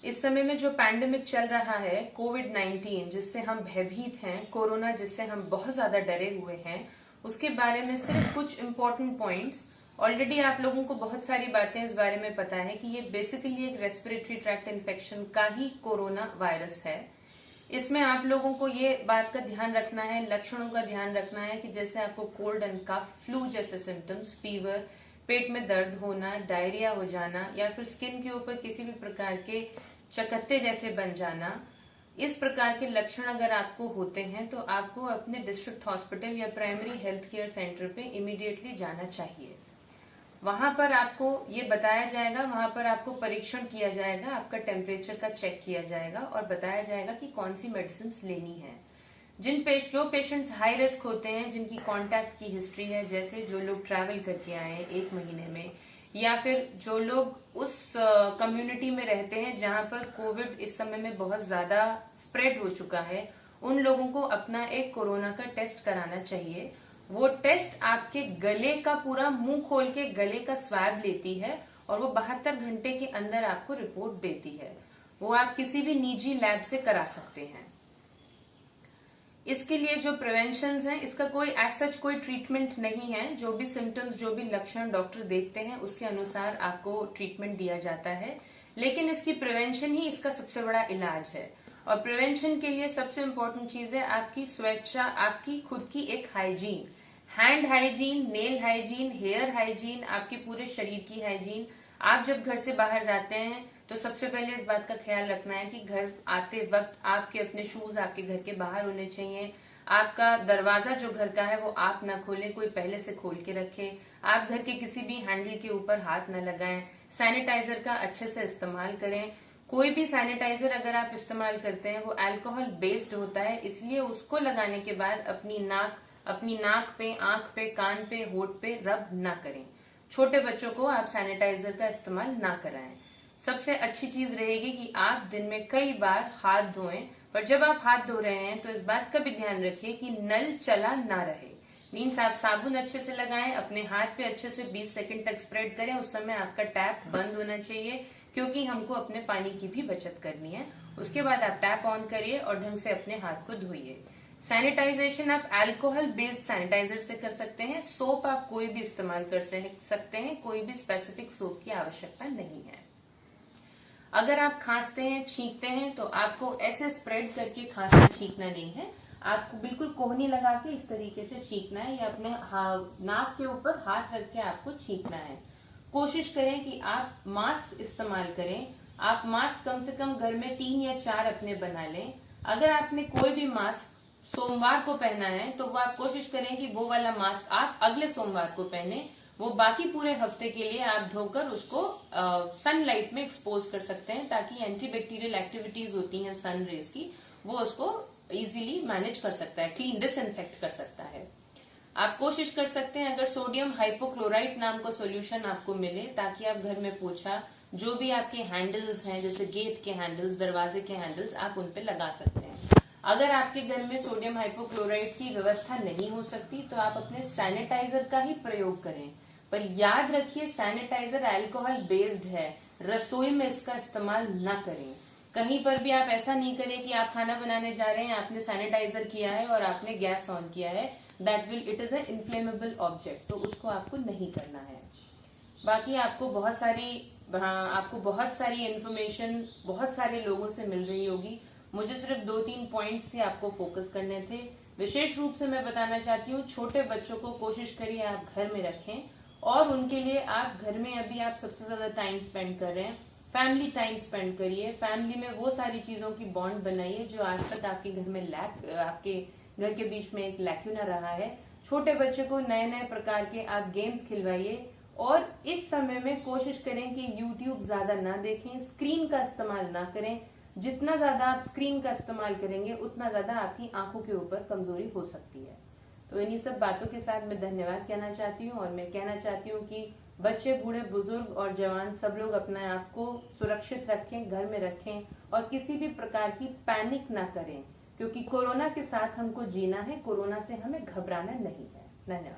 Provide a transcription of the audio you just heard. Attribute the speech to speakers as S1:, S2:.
S1: इस समय में जो पैंडेमिक चल रहा है कोविड-19 जिससे हम भयभीत हैं, कोरोना जिससे हम बहुत ज्यादा डरे हुए हैं, उसके बारे में सिर्फ कुछ इम्पोर्टेंट पॉइंट्स। ऑलरेडी आप लोगों को बहुत सारी बातें इस बारे में पता है कि ये बेसिकली एक रेस्पिरेटरी ट्रैक्ट इन्फेक्शन का ही कोरोना वायरस है। इसमें आप लोगों को ये बात का ध्यान रखना है, लक्षणों का ध्यान रखना है कि जैसे आपको कोल्ड एंड कफ, फ्लू जैसे सिम्टम्स, फीवर, पेट में दर्द होना, डायरिया हो जाना या फिर स्किन के ऊपर किसी भी प्रकार के चकत्ते जैसे बन जाना, इस प्रकार के लक्षण अगर आपको होते हैं तो आपको अपने डिस्ट्रिक्ट हॉस्पिटल या प्राइमरी हेल्थ केयर सेंटर पे इमीडिएटली जाना चाहिए। वहां पर आपको ये बताया जाएगा, वहां पर आपको परीक्षण किया जाएगा, आपका टेम्परेचर का चेक किया जाएगा और बताया जाएगा कि कौन सी मेडिसिन लेनी है। जो पेशेंट्स हाई रिस्क होते हैं, जिनकी कांटेक्ट की हिस्ट्री है, जैसे जो लोग ट्रैवल करके आए हैं 1 महीने में, या फिर जो लोग उस कम्युनिटी में रहते हैं जहां पर कोविड इस समय में बहुत ज्यादा स्प्रेड हो चुका है, उन लोगों को अपना एक कोरोना का टेस्ट कराना चाहिए। वो टेस्ट आपके गले का पूरा मुंह खोल के गले का स्वैब लेती है और वो 72 घंटे के अंदर आपको रिपोर्ट देती है। वो आप किसी भी निजी लैब से करा सकते हैं। इसके लिए जो प्रिवेंशन हैं, इसका कोई एज सच कोई ट्रीटमेंट नहीं है। जो भी सिम्टम्स, जो भी लक्षण डॉक्टर देखते हैं उसके अनुसार आपको ट्रीटमेंट दिया जाता है, लेकिन इसकी प्रिवेंशन ही इसका सबसे बड़ा इलाज है। और प्रिवेंशन के लिए सबसे इम्पोर्टेंट चीज है आपकी स्वेच्छा, आपकी खुद की एक hygiene, hand hygiene, nail hygiene, hair hygiene, आपके पूरे शरीर की हाइजीन। आप जब घर से बाहर जाते हैं तो सबसे पहले इस बात का ख्याल रखना है कि घर आते वक्त आपके अपने शूज आपके घर के बाहर होने चाहिए। आपका दरवाजा जो घर का है वो आप ना खोलें, कोई पहले से खोल के रखे। आप घर के किसी भी हैंडल के ऊपर हाथ न लगाएं। सैनिटाइजर का अच्छे से इस्तेमाल करें। कोई भी सैनिटाइजर अगर आप इस्तेमाल करते हैं वो अल्कोहल बेस्ड होता है, इसलिए उसको लगाने के बाद अपनी नाक पे, आंख पे, कान पे, होठ पे रब ना करें। छोटे बच्चों को आप सैनिटाइजर का इस्तेमाल ना कराएं। सबसे अच्छी चीज रहेगी कि आप दिन में कई बार हाथ धोएं, पर जब आप हाथ धो रहे हैं तो इस बात का भी ध्यान रखिए कि नल चला ना रहे। मीन्स आप साबुन अच्छे से लगाएं, अपने हाथ पे अच्छे से 20 सेकंड तक स्प्रेड करें। उस समय आपका टैप बंद होना चाहिए, क्योंकि हमको अपने पानी की भी बचत करनी है। उसके बाद आप टैप ऑन करिए और ढंग से अपने हाथ को धोइए। सैनिटाइजेशन आप अल्कोहल बेस्ड सैनिटाइजर से कर सकते हैं। सोप आप कोई भी इस्तेमाल कर सकते हैं, कोई भी स्पेसिफिक सोप की आवश्यकता नहीं है। अगर आप खांसते हैं, छींकते हैं तो आपको ऐसे स्प्रेड करके खांसना छींकना नहीं है। आपको बिल्कुल कोहनी लगा के इस तरीके से छींकना है या अपने नाक के ऊपर हाथ रख के आपको छींकना है। कोशिश करें कि आप मास्क इस्तेमाल करें। आप मास्क कम से कम घर में 3 या 4 अपने बना लें। अगर आपने कोई भी मास्क सोमवार को पहना है तो वो आप कोशिश करें कि वो वाला मास्क आप अगले सोमवार को पहने। वो बाकी पूरे हफ्ते के लिए आप धोकर उसको सनलाइट में एक्सपोज कर सकते हैं, ताकि एंटीबैक्टीरियल एक्टिविटीज होती हैं सन रेज की, वो उसको इजीली मैनेज कर सकता है, क्लीन डिसइंफेक्ट कर सकता है। आप कोशिश कर सकते हैं अगर सोडियम हाइपोक्लोराइट नाम का सॉल्यूशन आपको मिले, ताकि आप घर में पोछा, जो भी आपके हैंडल्स हैं जैसे गेट के हैंडल्स, दरवाजे के हैंडल्स, आप उन पे लगा सकते हैं। अगर आपके घर में सोडियम हाइपोक्लोराइट की व्यवस्था नहीं हो सकती तो आप अपने सैनिटाइजर का ही प्रयोग करें। पर याद रखिए सैनिटाइजर अल्कोहल बेस्ड है, रसोई में इसका इस्तेमाल न करें। कहीं पर भी आप ऐसा नहीं करें कि आप खाना बनाने जा रहे हैं, आपने सैनिटाइजर किया है और आपने गैस ऑन किया है। It is a inflammable object, तो उसको आपको नहीं करना है। बाकी आपको बहुत सारी इन्फॉर्मेशन बहुत सारे लोगों से मिल रही होगी। मुझे सिर्फ 2-3 पॉइंट्स से आपको फोकस करने थे। विशेष रूप से मैं बताना चाहती हूँ, छोटे बच्चों को कोशिश करिए आप घर में रखें, और उनके लिए आप घर में अभी आप सबसे ज्यादा टाइम स्पेंड कर रहे हैं, फैमिली टाइम स्पेंड करिए। फैमिली में वो सारी चीजों की बॉन्ड बनाइए जो आज तक आपके घर में आपके घर के बीच में एक लैक्यूना रहा है। छोटे बच्चे को नए नए प्रकार के आप गेम्स खिलवाइए, और इस समय में कोशिश करें कि यूट्यूब ज्यादा ना देखें, स्क्रीन का इस्तेमाल ना करें। जितना ज्यादा आप स्क्रीन का इस्तेमाल करेंगे उतना ज्यादा आपकी आंखों के ऊपर कमजोरी हो सकती है। तो इन्हीं सब बातों के साथ मैं धन्यवाद कहना चाहती हूँ, और मैं कहना चाहती हूँ कि बच्चे, बूढ़े, बुजुर्ग और जवान सब लोग अपने आप को सुरक्षित रखें, घर में रखें, और किसी भी प्रकार की पैनिक ना करें, क्योंकि कोरोना के साथ हमको जीना है, कोरोना से हमें घबराना नहीं है। धन्यवाद।